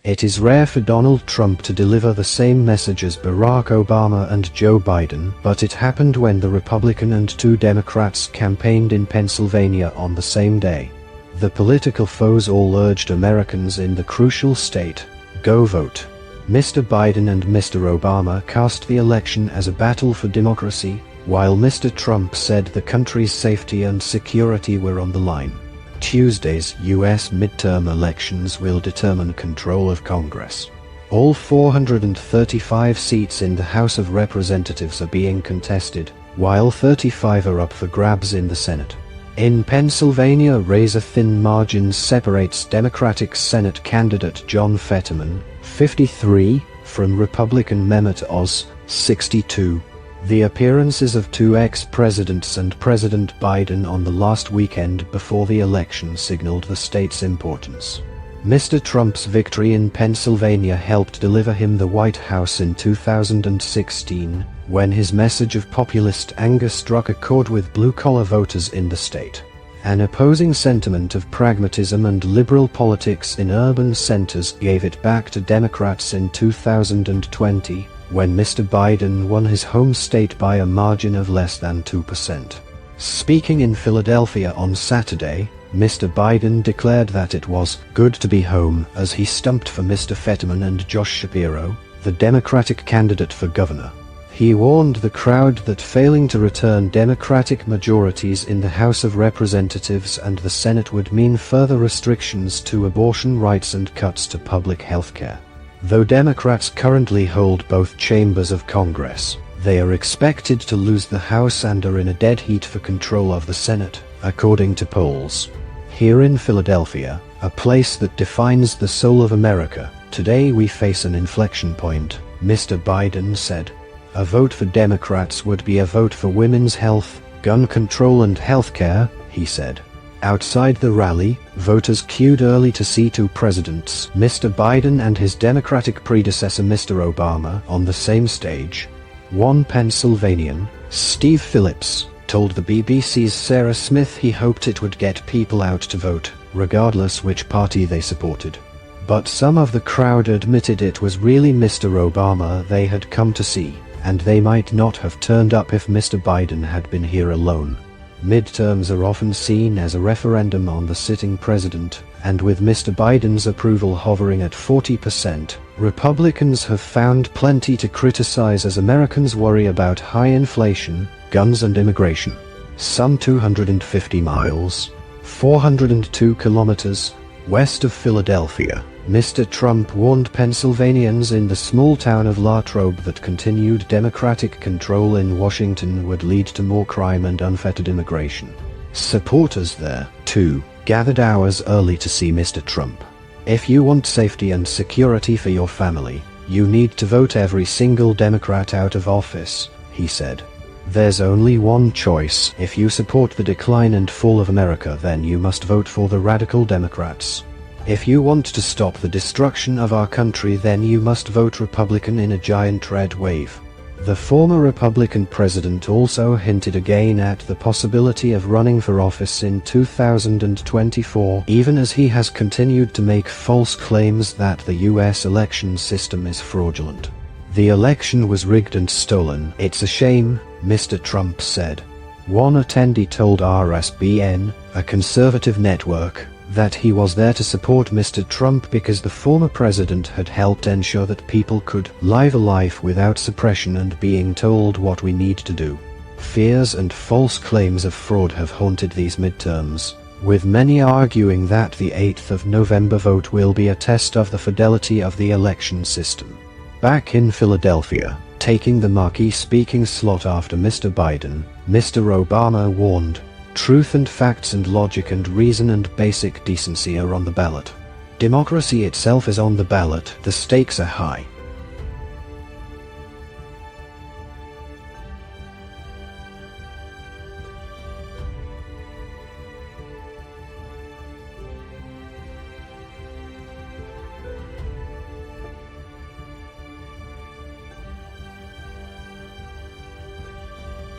It is rare for Donald Trump to deliver the same message as Barack Obama and Joe Biden, but it happened when the Republican and two Democrats campaigned in Pennsylvania on the same day. The political foes all urged Americans in the crucial state, "Go vote." Mr. Biden and Mr. Obama cast the election as a battle for democracy, while Mr. Trump said the country's safety and security were on the line. Tuesday's U.S. midterm elections will determine control of Congress. All 435 seats in the House of Representatives are being contested, while 35 are up for grabs in the Senate. In Pennsylvania, razor-thin margin separates Democratic Senate candidate John Fetterman, 53, from Republican Mehmet Oz, 62. The appearances of two ex-presidents and President Biden on the last weekend before the election signaled the state's importance. Mr. Trump's victory in Pennsylvania helped deliver him the White House in 2016, when his message of populist anger struck a chord with blue-collar voters in the state. An opposing sentiment of pragmatism and liberal politics in urban centers gave it back to Democrats in 2020, when Mr. Biden won his home state by a margin of less than 2%. Speaking in Philadelphia on Saturday, Mr. Biden declared that it was good to be home as he stumped for Mr. Fetterman and Josh Shapiro, the Democratic candidate for governor. He warned the crowd that failing to return Democratic majorities in the House of Representatives and the Senate would mean further restrictions to abortion rights and cuts to public health care. Though Democrats currently hold both chambers of Congress, they are expected to lose the House and are in a dead heat for control of the Senate, according to polls. Here in Philadelphia, a place that defines the soul of America, today we face an inflection point, Mr. Biden said. A vote for Democrats would be a vote for women's health, gun control and health care, he said. Outside the rally, voters queued early to see two presidents, Mr. Biden and his Democratic predecessor Mr. Obama, on the same stage. One Pennsylvanian, Steve Phillips, told the BBC's Sarah Smith he hoped it would get people out to vote, regardless which party they supported. But some of the crowd admitted it was really Mr. Obama they had come to see, and they might not have turned up if Mr. Biden had been here alone. Midterms are often seen as a referendum on the sitting president, and with Mr. Biden's approval hovering at 40%, Republicans have found plenty to criticize as Americans worry about high inflation, guns and immigration. Some 250 miles, 402 kilometers, west of Philadelphia, Mr. Trump warned Pennsylvanians in the small town of Latrobe that continued Democratic control in Washington would lead to more crime and unfettered immigration. Supporters there, too, gathered hours early to see Mr. Trump. If you want safety and security for your family, you need to vote every single Democrat out of office, he said. There's only one choice. If you support the decline and fall of America, then you must vote for the radical Democrats. If you want to stop the destruction of our country, then you must vote Republican in a giant red wave. The former Republican president also hinted again at the possibility of running for office in 2024, even as he has continued to make false claims that the U.S. election system is fraudulent. The election was rigged and stolen. It's a shame, Mr. Trump said. One attendee told RSBN, a conservative network, that he was there to support Mr. Trump because the former president had helped ensure that people could live a life without suppression and being told what we need to do. Fears and false claims of fraud have haunted these midterms, with many arguing that the 8th of November vote will be a test of the fidelity of the election system. Back in Philadelphia, taking the marquee speaking slot after Mr. Biden, Mr. Obama warned, "Truth and facts and logic and reason and basic decency are on the ballot. Democracy itself is on the ballot. The stakes are high.